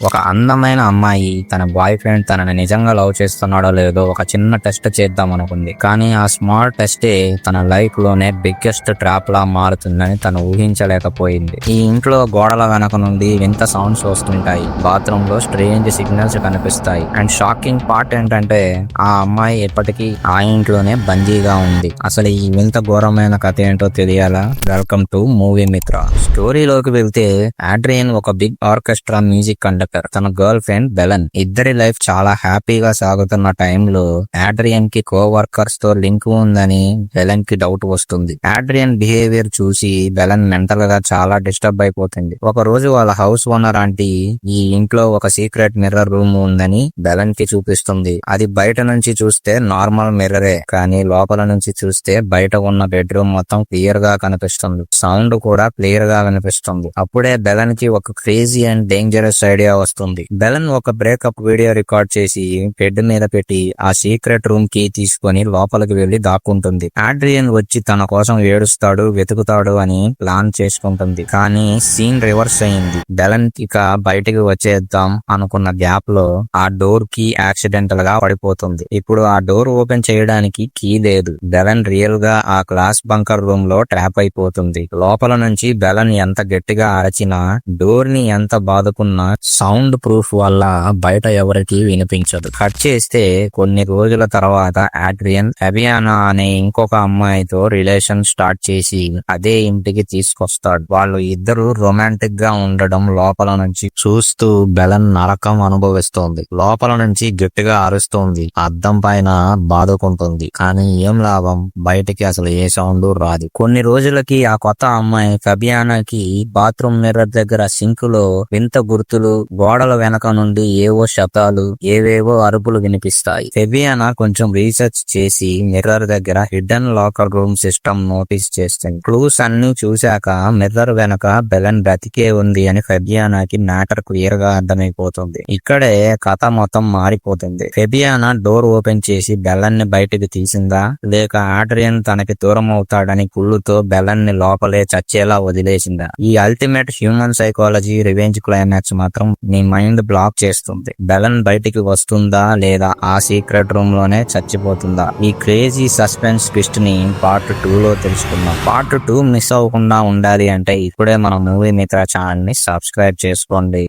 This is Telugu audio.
ఒక అందమైన అమ్మాయి తన బాయ్ ఫ్రెండ్ తనని నిజంగా లవ్ చేస్తున్నాడో లేదో ఒక చిన్న టెస్ట్ చేద్దాం అనుకుంది. కానీ ఆ స్మాల్ టెస్టే తన లైఫ్ లోనే బిగ్గెస్ట్ ట్రాప్ లా మారుతుందని తను ఊహించలేకపోయింది. ఈ ఇంట్లో గోడల వెనక నుండి వింత సౌండ్స్ వస్తుంటాయి. బాత్రూమ్ లో స్ట్రేంజ్ సిగ్నల్స్ కనిపిస్తాయి. అండ్ షాకింగ్ పార్ట్ ఏంటంటే ఆ అమ్మాయి ఎప్పటికీ ఆ ఇంట్లోనే బందీగా ఉంది. అసలు ఈ వింత ఘోరమైన కథ ఏంటో తెలియాలా? వెల్కమ్ టు మూవీ మిత్ర. స్టోరీలోకి వెళ్తే ఆడ్రియన్ ఒక బిగ్ ఆర్కెస్ట్రా మ్యూజిక్ కండక్టర్, తన గర్ల్ ఫ్రెండ్ బెలన్. ఇద్దరి లైఫ్ చాలా హ్యాపీగా సాగుతున్న టైంలో ఆడ్రియన్ కి కోవర్కర్స్ తో లింక్ ఉందని బెలన్ కి డౌట్ వస్తుంది. ఆడ్రియన్ బిహేవియర్ చూసి బెలన్ మెంటల్ గా చాలా డిస్టర్బ్ అయిపోతుంది. ఒక రోజు వాళ్ళ హౌస్ ఓనర్ ఆంటీ ఈ ఇంట్లో ఒక సీక్రెట్ మిర్రర్ రూమ్ ఉందని బెలన్ కి చూపిస్తుంది. అది బయట నుంచి చూస్తే నార్మల్ మిర్రరే, కానీ లోపల నుంచి చూస్తే బయట ఉన్న బెడ్రూమ్ మొత్తం క్లియర్ గా కనిపిస్తుంది. సౌండ్ కూడా క్లియర్ గా వినిపిస్తుంది. అప్పుడే బెలన్ కి ఒక క్రేజీ అండ్ డేంజరస్ ఐడియా వస్తుంది. బెలన్ ఒక బ్రేకప్ వీడియో రికార్డ్ చేసి బెడ్ మీద పెట్టి ఆ సీక్రెట్ రూమ్ కి తీసుకొని లోపలికి వెళ్లి దాక్కుంటుంది. ఆడ్రియన్ వచ్చి తన కోసం ఏడుస్తాడు, వెతుకుతాడు అని ప్లాన్ చేసుకుంటుంది. కానీ సీన్ రివర్స్ అయింది. బెలన్ ఇక బయటికి వచ్చేద్దాం అనుకున్న గ్యాప్ లో ఆ డోర్ కి యాక్సిడెంటల్ గా పడిపోతుంది. ఇప్పుడు ఆ డోర్ ఓపెన్ చేయడానికి కీ లేదు. బెలన్ రియల్ గా ఆ క్లాస్ బంకర్ రూమ్ లో ట్రాప్ అయిపోతుంది. లోపల నుంచి బెలన్ ఎంత గట్టిగా అరచినా, డోర్ ని ఎంత బాదుకున్నా సౌండ్ ప్రూఫ్ వల్ల బయట ఎవరికి వినిపించదు. కట్ చేస్తే కొన్ని రోజుల తర్వాత ఆడ్రియన్ ఫెబియానా అనే ఇంకొక అమ్మాయితో రిలేషన్ స్టార్ట్ చేసి అదే ఇంటికి తీసుకొస్తాడు. వాళ్ళు ఇద్దరు రొమాంటిక్ గా ఉండడం లోపల నుంచి చూస్తూ బెలన్ నరకం అనుభవిస్తోంది. లోపల నుంచి గట్టిగా అరుస్తోంది, అద్దం పైన బాదుకుంటుంది. కానీ ఏం లాభం, బయటికి అసలు ఏ సౌండ్ రాదు. కొన్ని రోజులకి ఆ కొత్త అమ్మాయి ఫెబియానాకి బాత్రూమ్ మిర్రర్ దగ్గర సింక్ లో వింత గుర్తులు, గోడల వెనక నుండి ఏవో శబ్దాలు, ఏవేవో అరుపులు వినిపిస్తాయి. ఫెబియానా కొంచెం రీసెర్చ్ చేసి మిర్రర్ దగ్గర hidden locker room system notice చేస్తుంది. క్లూస్ అన్ని చూశాక మిర్రర్ వెనక బెలన్ బ్రతికే ఉంది అని ఫెబియానాకి మ్యాటర్ క్లియర్ గా అర్థమైపోతుంది. ఇక్కడే కథ మొత్తం మారిపోతుంది. ఫెబియానా డోర్ ఓపెన్ చేసి బెలన్ ని బయటికి తీసిందా, లేక ఆడ్రియన్ తనకి దూరం అవుతాడని కుళ్ళుతో బెలన్ ని లోపలే చచ్చేలా వదిలేసిందా? ఈ ultimate human psychology revenge climax మాత్రం నీ మైండ్ బ్లాక్ చేస్తుంది. బెలన్ బయటికి వస్తుందా లేదా ఆ సీక్రెట్ రూమ్ లోనే చచ్చిపోతుందా? ఈ క్రేజీ సస్పెన్స్ ట్విస్ట్ ని పార్ట్ 2 లో తెలుసుకుందాం. పార్ట్ 2 మిస్ అవ్వకుండా ఉండాలి అంటే ఇప్పుడే మన మూవీ మిత్ర ఛానల్ ని సబ్స్క్రైబ్ చేసుకోండి.